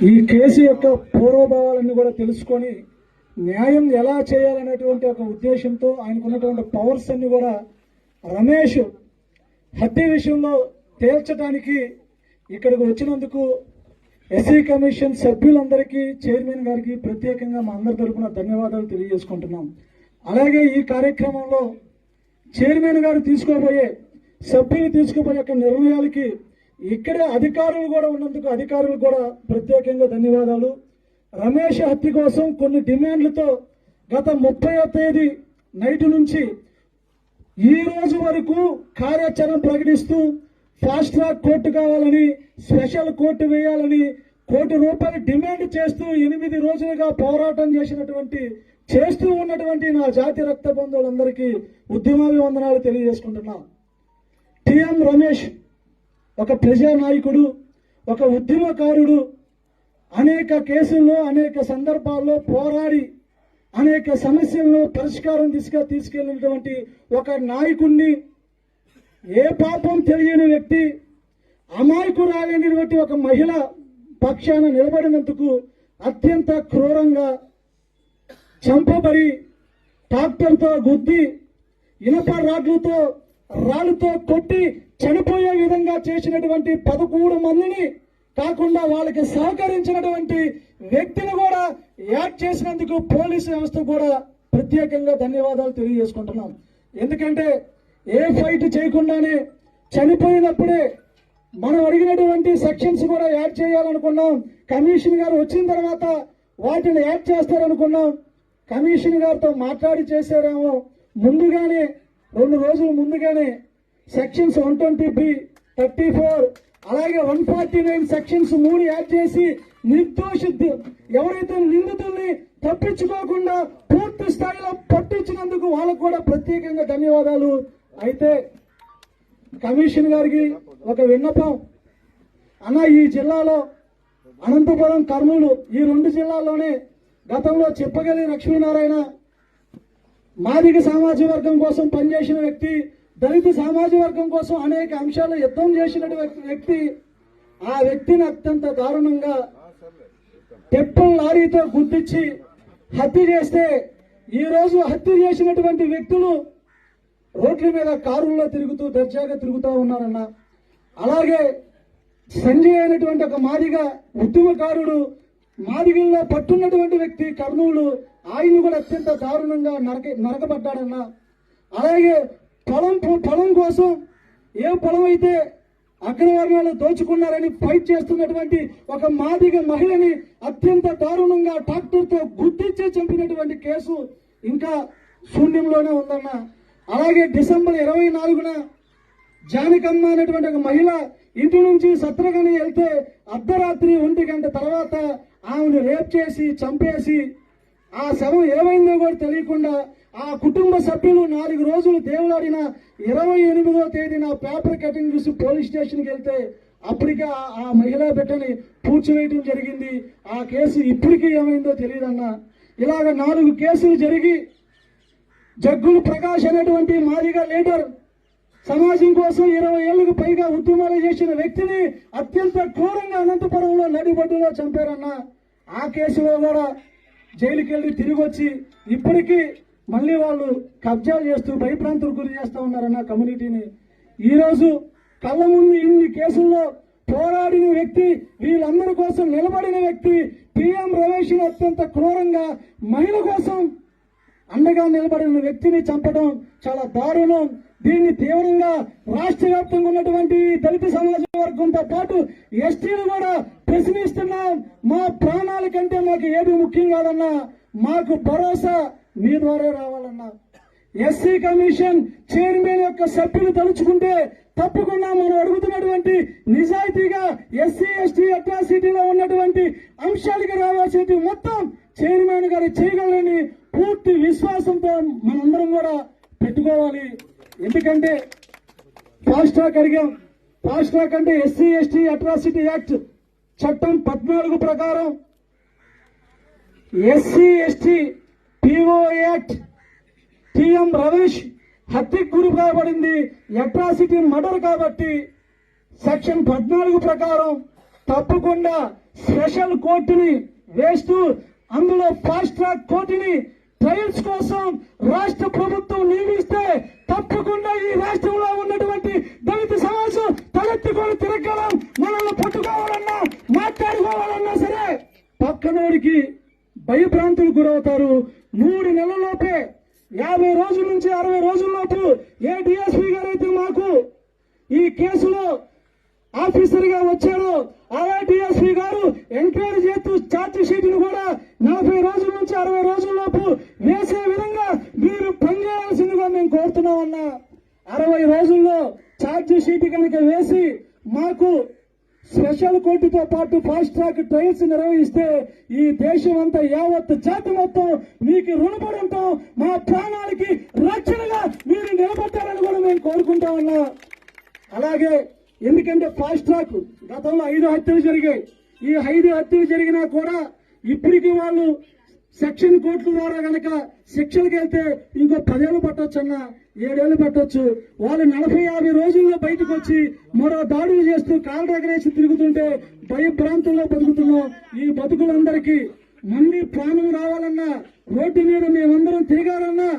ఈ కేసు యొక్క పూర్వభావాలన్నీ కూడా తెలుసుకొని న్యాయం ఎలా చేయాలనేటువంటి ఒక ఉద్దేశంతో ఆయనకున్నటువంటి పవర్స్ అన్ని కూడా రమేష్ హత్య విషయంలో తేల్చడానికి ఇక్కడికి వచ్చినందుకు ఎస్సీ కమిషన్ సభ్యులందరికీ చైర్మన్ గారికి ప్రత్యేకంగా మా అందరి తరఫున ధన్యవాదాలు తెలియజేసుకుంటున్నాం. అలాగే ఈ కార్యక్రమంలో చైర్మన్ గారు సభ్యులు తీసుకోబోయే నిర్ణయాలకి ఇక్కడే అధికారులు కూడా ఉన్నందుకు అధికారులు కూడా ప్రత్యేకంగా ధన్యవాదాలు. రమేష్ హత్య కోసం కొన్ని డిమాండ్లతో గత 30వ తేదీ నైట్ నుంచి ఈ రోజు వరకు కార్యాచరణ ప్రకటిస్తూ ఫాస్ట్ ట్రాక్ కోర్టు కావాలని, స్పెషల్ కోర్టు వేయాలని ₹1 కోటి డిమాండ్ చేస్తూ 8 రోజులుగా పోరాటం చేస్తూ ఉన్నటువంటి నా జాతి రక్త బంధువులందరికీ ఉద్యమాభివందనాలు తెలియజేసుకుంటున్నా. టిఎం రమేష్ ఒక ప్రజానాయకుడు, ఒక ఉద్యమకారుడు. అనేక కేసుల్లో అనేక సందర్భాల్లో పోరాడి అనేక సమస్యలను పరిష్కారం తీసుకెళ్లినటువంటి ఒక నాయకుడిని, ఏ పాపం తెలియని వ్యక్తి, అమాయకురాలైనటువంటి ఒక మహిళ పక్షాన నిలబడినందుకు అత్యంత క్రూరంగా చంపబడి ట్రాక్టర్తో గుద్ది ఇనుప రాళ్లతో కొట్టి చనిపోయే విధంగా చేసినటువంటి 13 మందిని కాకుండా వాళ్ళకి సహకరించినటువంటి వ్యక్తిని కూడా యాడ్ చేసినందుకు పోలీసు వ్యవస్థ కూడా ప్రత్యేకంగా ధన్యవాదాలు తెలియజేసుకుంటున్నాం. ఎందుకంటే ఏ ఫైట్ చేయకుండానే చనిపోయినప్పుడే మనం అడిగినటువంటి సెక్షన్స్ కూడా యాడ్ చేయాలనుకున్నాం. కమిషన్ గారు వచ్చిన తర్వాత వాటిని యాడ్ చేస్తారనుకున్నాం. కమిషన్ గారితో మాట్లాడి చేశారేమో. ముందుగానే 2 రోజులు ముందుగానే సెక్షన్స్ 120B, 34 అలాగే 149 సెక్షన్స్ 3 యాడ్ చేసి ఎవరైతే నిందితుల్ని తప్పించుకోకుండా పూర్తి స్థాయిలో పట్టించినందుకు వాళ్ళకు కూడా ప్రత్యేకంగా ధన్యవాదాలు. అయితే కమిషన్ గారికి ఒక విన్నపం, అన్న ఈ జిల్లాలో అనంతపురం, కర్నూలు ఈ 2 జిల్లాల్లోనే గతంలో చెప్పగలి లక్ష్మీనారాయణ మాదిగ సామాజిక వర్గం కోసం పనిచేసిన వ్యక్తి, దళిత సామాజిక వర్గం కోసం అనేక అంశాలు యుద్ధం చేసినటువంటి వ్యక్తి. ఆ వ్యక్తిని అత్యంత దారుణంగా టెప్పల్ లారీతో గుద్దించి హత్య చేస్తే ఈ రోజు హత్య చేసినటువంటి వ్యక్తులు రోడ్ల మీద కారుల్లో దర్జాగా తిరుగుతూ ఉన్నారన్న. అలాగే సంజయ్ అయినటువంటి ఒక మాదిగ ఉద్యమకారుడు, మాదిగల్లో పట్టున్నటువంటి వ్యక్తి కర్నూలు, ఆయన కూడా అత్యంత దారుణంగా నరకబడ్డాడన్న. అలాగే పొలం కోసం ఏ పొలం అయితే అగ్రవర్ణాలు దోచుకున్నారని ఫైట్ చేస్తున్నటువంటి ఒక మాదిగ మహిళని అత్యంత దారుణంగా ట్రాక్టర్తో గుర్తించి చంపినటువంటి కేసు ఇంకా శూన్యంలోనే ఉందన్న. అలాగే డిసెంబర్ 24న జానకమ్మ అనేటువంటి ఒక మహిళ ఇంటి నుంచి సత్రగని వెళ్తే అర్ధరాత్రి 1 గంట తర్వాత ఆమెను రేప్ చేసి చంపేసి ఆ శవం ఏమైందో కూడా తెలియకుండా ఆ కుటుంబ సభ్యులు 4 రోజులు దేవులాడిన 28వ తేదీన పేపర్ కటింగ్ చూసి పోలీస్ స్టేషన్కి వెళ్తే అప్పటికే ఆ మహిళా బిడ్డని పూడ్చివేయడం జరిగింది. ఆ కేసు ఇప్పటికీ ఏమైందో తెలియదన్న. ఇలాగ 4 కేసులు జరిగి జగ్గులు ప్రకాష్ అనేటువంటి మాదిగ లీడర్, సమాజం కోసం 20 ఏళ్లకు పైగా ఉద్యమాలు చేసిన వ్యక్తిని అత్యంత క్రూరంగా అనంతపురంలో నడిబడ్డులో చంపారన్న. ఆ కేసులో కూడా జైలుకి వెళ్ళి తిరిగి వచ్చి ఇప్పటికీ మళ్ళీ వాళ్ళు కబ్జాలు చేస్తూ భయప్రాంతులకు గురి చేస్తూ ఉన్నారన్న కమ్యూనిటీని. ఈరోజు కళ్ళ ముందు ఇన్ని కేసుల్లో పోరాడిన వ్యక్తి, వీళ్ళందరి కోసం నిలబడిన వ్యక్తి టిఎం రమేష్ అత్యంత క్రూరంగా మహిళ కోసం అండగా నిలబడిన వ్యక్తిని చంపడం చాలా దారుణం. దీన్ని తీవ్రంగా రాష్ట్ర వ్యాప్తంగా ఉన్నటువంటి దళిత సమాజ వర్గంతో పాటు ఎస్టీలు కూడా ప్రశ్నిస్తున్నాం. మా ప్రాణాల కంటే మాకు ఏది ముఖ్యం కాదన్నా, మాకు భరోసా మీ ద్వారా రావాలన్నా. ఎస్సీ కమిషన్ చైర్మన్ యొక్క సభ్యులు తలుచుకుంటే తప్పకుండా మనం అడుగుతున్నటువంటి నిజాయితీగా ఎస్సీ ఎస్టీ అట్రాసిటీలో ఉన్నటువంటి అంశాలకి రావాల్సిన మొత్తం చైర్మన్ గారు చేయగలని పూర్తి విశ్వాసంతో మనందరం కూడా పెట్టుకోవాలి. ఎందుకంటే ఫాస్ట్ ట్రాక్ అడిగాం. ఫాస్ట్ ట్రాక్ అంటే ఎస్సీ ఎస్టీ అట్రాసిటీ యాక్ట్ చట్టం 14 ప్రకారం SC ST PO act TM Ramesh హత్యకు గురి కాబడింది, అట్రాసిటీ మర్డర్ కాబట్టి సెక్షన్ 14 ప్రకారం తప్పకుండా స్పెషల్ కోర్టుని వేస్తూ అందులో ఫాస్ట్ ట్రాక్ కోర్టుని ట్రయల్స్ కోసం రాష్ట్ర ప్రభుత్వం నియమిస్తే తప్పకుండా ఈ రాష్ట్రంలో ఉన్నటువంటి దళిత సమాజం తలెత్తుకొని తిరగలం. మనల్ని పట్టుకోవాలన్నా మాట్లాడుకోవాలన్నా సరే పక్కనోడికి భయభ్రాంతులు గురవుతారు. 3 నెలల్లోపే 50 రోజుల నుంచి 60 రోజుల్లోపు ఏ డిఎస్పీ గారైతే మాకు ఈ కేసులో ఆఫీసర్ గా వచ్చారో అదే డిఎస్పీ గారు ఎంక్వైరీ చేస్తూ ఛార్జ్ షీట్ ను కూడా 40 రోజుల నుంచి 60 రోజుల్లోపు వేసే విధంగా మీరు పనిచేయాల్సిందిగా మేము కోరుతున్నామన్నా. 60 రోజుల్లో ఛార్జ్ షీట్ కనుక వేసి మాకు స్పెషల్ కోర్టుతో పాటు ఫాస్ట్ ట్రాక్ ట్రయల్స్ నిర్వహిస్తే ఈ దేశం అంతా యావత్ జాతి మొత్తం మీకు రుణపడి ఉంటాం. మా ప్రాణాలకి రక్షణగా మీరు నిలబెట్టాలని కూడా మేము కోరుకుంటామన్నా. అలాగే ఎందుకంటే ఫాస్ట్ ట్రాక్ గతంలో 5 హత్యలు జరిగాయి. ఈ 5 హత్యలు జరిగినా కూడా ఇప్పటికీ వాళ్ళు సెక్షన్ కోర్టుల ద్వారా గనక శిక్షలకు వెళ్తే ఇంకో 10 ఏళ్ళు పట్టొచ్చు అన్న, 7 ఏళ్ళు పట్టొచ్చు. వాళ్ళు 40-50 రోజుల్లో బయటకు వచ్చి మరో దాడులు చేస్తూ కాళ్ళు ఎగరేసి తిరుగుతుంటే భయభ్రాంతుల్లో బతుకుతున్నాం. ఈ బతుకులందరికీ మళ్ళీ ప్రాణం రావాలన్నా, రోడ్డు మీద మేమందరం తిరగాలన్నా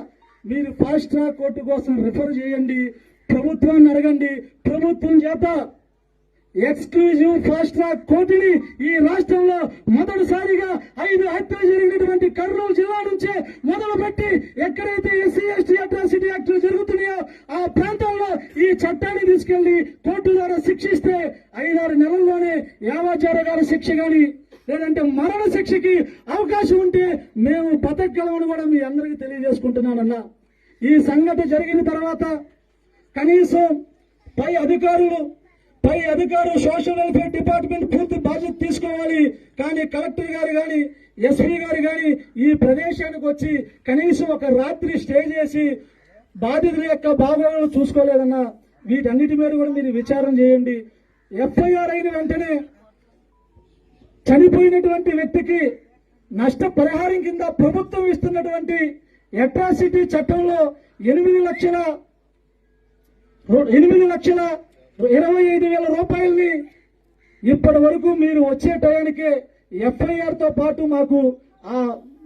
మీరు ఫాస్ట్ ట్రాక్ కోర్టు కోసం రిఫర్ చేయండి, ప్రభుత్వాన్ని అడగండి. ప్రభుత్వం చేత ఎక్స్క్లూజివ్ ఫాస్ట్ ట్రాక్ కోర్టుని ఈ రాష్ట్రంలో మొదటిసారిగా 5 హత్యలు జరిగినటువంటి కర్నూలు జిల్లా నుంచే మొదలుపెట్టి ఎక్కడైతే ఎస్సీ ఎస్టీ అట్రాసిటీ యాక్టులు జరుగుతున్నాయో ఆ ప్రాంతాల్లో ఈ చట్టాన్ని తీసుకెళ్లి కోర్టు ద్వారా శిక్షిస్తే 5-6 నెలల్లోనే యావజ్జారగారి శిక్ష గాని లేదంటే మరణ శిక్షకి అవకాశం ఉంటే మేము బతకగలమని కూడా మీ అందరికీ తెలియజేసుకుంటున్నానన్నా. ఈ సంఘటన జరిగిన తర్వాత కనీసం పై అధికారులు సోషల్ వెల్ఫేర్ డిపార్ట్మెంట్ పూర్తి బాధ్యత తీసుకోవాలి. కానీ కలెక్టర్ గారు కానీ ఎస్పీ గారు కానీ ఈ ప్రదేశానికి వచ్చి కనీసం ఒక రాత్రి స్టే చేసి బాధితుల యొక్క బాగోగులు చూసుకోలేదన్నా. వీటన్నిటి మీద కూడా మీరు విచారణ చేయండి. ఎఫ్ఐఆర్ అయిన వెంటనే చనిపోయినటువంటి వ్యక్తికి నష్టపరిహారం కింద ప్రభుత్వం ఇస్తున్నటువంటి అట్రాసిటీ చట్టంలో 8,25,000 రూపాయలని ఇప్పటి వరకు మీరు వచ్చే టయానికే ఎఫ్ఐఆర్ తో పాటు మాకు ఆ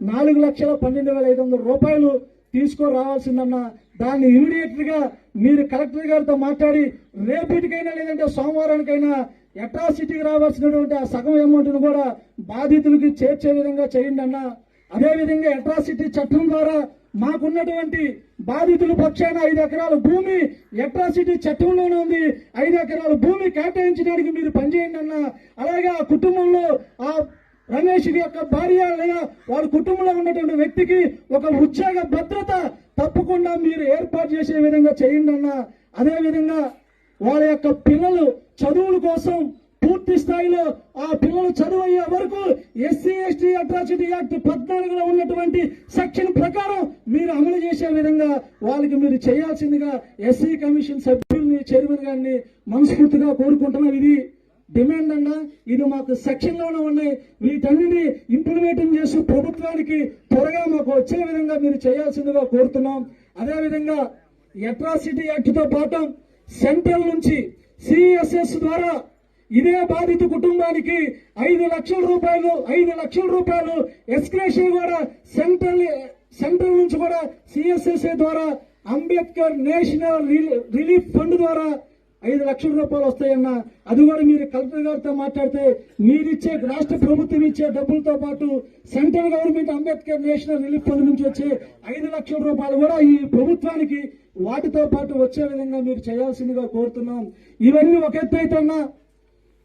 4,12,500 రూపాయలు తీసుకురావాల్సిందన్న. దాన్ని ఇమీడియట్ గా మీరు కలెక్టర్ గారితో మాట్లాడి రేపటికైనా లేదంటే సోమవారానికైనా అట్రాసిటీకి రావాల్సినటువంటి ఆ సగం అమౌంట్ ను కూడా బాధితులకి చేర్చే విధంగా చేయండి అన్న. అదేవిధంగా అట్రాసిటీ చట్టం ద్వారా మాకున్నటువంటి బాధితుల పక్షాన 5 ఎకరాల భూమి అట్రాసిటీ చట్టంలోనే ఉంది. 5 ఎకరాల భూమి కేటాయించడానికి మీరు పనిచేయండి అన్న. అలాగే ఆ కుటుంబంలో ఆ రమేష్ యొక్క భార్య లేదా వాళ్ళ కుటుంబంలో ఉన్నటువంటి వ్యక్తికి ఒక ఉద్యోగ భద్రత తప్పకుండా మీరు ఏర్పాటు చేసే విధంగా చేయండి అన్న. అదేవిధంగా వాళ్ళ యొక్క పిల్లలు చదువుల కోసం పూర్తి స్థాయిలో ఆ పిల్లలు చదువు అయ్యే వరకు ఎస్సీ ఎస్టీ అట్రాసిటీ యాక్ట్ 14లో ఉన్నటువంటి సెక్షన్ ప్రకారం మీరు అమలు చేసే విధంగా వాళ్ళకి మీరు చేయాల్సిందిగా ఎస్సీ కమిషన్ సభ్యుల్ని చైర్మన్ గారిని మనస్ఫూర్తిగా కోరుకుంటున్నాం. ఇది డిమాండ్ అన్నా. ఇది మాకు సెక్షన్ లోనే ఉన్నాయి. వీటన్నిటిని ఇంప్లిమెంట్ చేస్తూ ప్రభుత్వానికి త్వరగా మాకు వచ్చే విధంగా మీరు చేయాల్సిందిగా కోరుతున్నాం. అదేవిధంగా అట్రాసిటీ యాక్ట్ తో పాటు సెంట్రల్ నుంచి సిఎస్ఎస్ ద్వారా ఇదే బాధిత కుటుంబానికి 5 లక్షల రూపాయలు ఎక్స్గ్రేషన్ కూడా సెంట్రల్ నుంచి కూడా సిఎస్ఎస్ఏ ద్వారా అంబేద్కర్ నేషనల్ రిలీఫ్ ఫండ్ ద్వారా 5 లక్షల రూపాయలు వస్తాయన్న. అది కూడా మీరు కలెక్టర్ గారితో మాట్లాడితే మీరిచ్చే రాష్ట్ర ప్రభుత్వం ఇచ్చే డబ్బులతో పాటు central government Ambedkar national relief fund నుంచి వచ్చే 5 లక్షల రూపాయలు కూడా ఈ ప్రభుత్వానికి వాటితో పాటు వచ్చే విధంగా మీరు చేయాల్సిందిగా కోరుతున్నాం. ఇవన్నీ ఒక ఎత్తు అయితేన్నా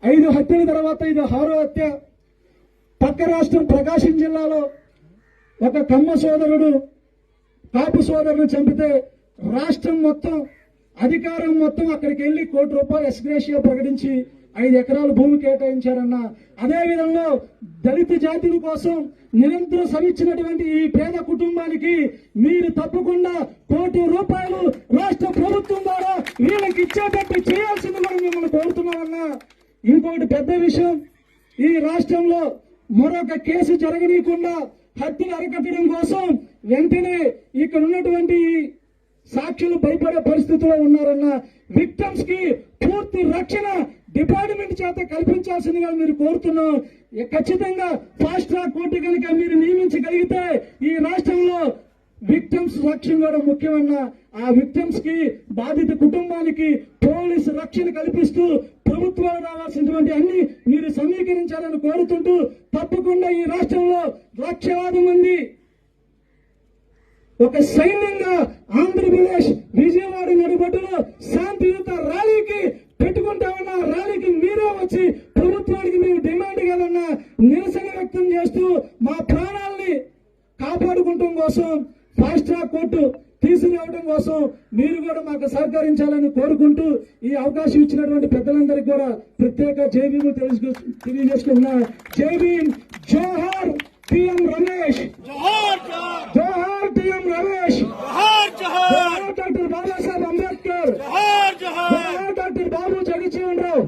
5 హత్యల తర్వాత ఇది 6వ హత్య. పక్క రాష్ట్రం ప్రకాశం జిల్లాలో ఒక కమ్మ సోదరుడు కాపు సోదరుడు చంపితే రాష్ట్రం మొత్తం అధికారం మొత్తం అక్కడికి వెళ్లి ₹1 కోటి ఎక్స్గ్రేషియా ప్రకటించి 5 ఎకరాల భూమి కేటాయించారన్న. అదేవిధంగా దళిత జాతుల కోసం నిరంతరం శ్రమించినటువంటి ఈ పేద కుటుంబానికి మీరు తప్పకుండా ₹1 కోటి రాష్ట్ర ప్రభుత్వం ద్వారా వీళ్ళకి ఇచ్చేటట్టు చేయాల్సింది కూడా మిమ్మల్ని కోరుతున్నామన్నా. ఇంకొకటి పెద్ద విషయం, ఈ రాష్ట్రంలో మరొక కేసు జరగనీయకుండా హత్యలు అరికట్టడం కోసం వెంటనే ఇక్కడ ఉన్నటువంటి సాక్షులు భయపడే పరిస్థితిలో ఉన్నారన్న. విక్టిమ్స్ కి పూర్తి రక్షణ డిపార్ట్మెంట్ చేత కల్పించాల్సిందిగా మీరు కోరుతున్నాం. ఖచ్చితంగా ఫాస్ట్ ట్రాక్ కోర్టు కనుక మీరు నియమించగలిగితే ఈ రాష్ట్రంలో విక్టిమ్స్ రక్షణ కూడా ముఖ్యమన్న ఆ విక్టిమ్స్ కి బాధిత కుటుంబానికి పోలీసు రక్షణ కల్పిస్తూ ప్రభుత్వాలు రావాల్సినటువంటి అన్ని మీరు సమీకరించాలని కోరుతుంటూ, తప్పకుండా ఈ రాష్ట్రంలో లక్షలాది మంది ఒక సైన్యంగా ఆంధ్రప్రదేశ్ విజయవాడ నడిబొడ్డులో శాంతియుత ర్యాలీకి పెట్టుకుంటామన్న ర్యాలీకి మీరే వచ్చి ప్రభుత్వానికి మేము డిమాండ్ కదన్నా నిరసన వ్యక్తం చేస్తూ మా ప్రాణాలని కాపాడుకుంటాం కోసం ఫాస్ట్ ట్రాక్ కోర్టు తీసుకురావడం కోసం మీరు కూడా మాకు సహకరించాలని కోరుకుంటూ ఈ అవకాశం ఇచ్చినటువంటి పెద్దలందరికీ కూడా ప్రత్యేక జై భీమ్ తెలియజేసుకుంటున్నా. జై భీమ్. జోహార్ టీఎం రమేష్. జోహార్ టీఎం రమేష్. జోహార్ డాక్టర్ బాబాసాహెబ్ అంబేద్కర్. జోహార్ డాక్టర్ బాబు జగజ్జీవన్ రావు.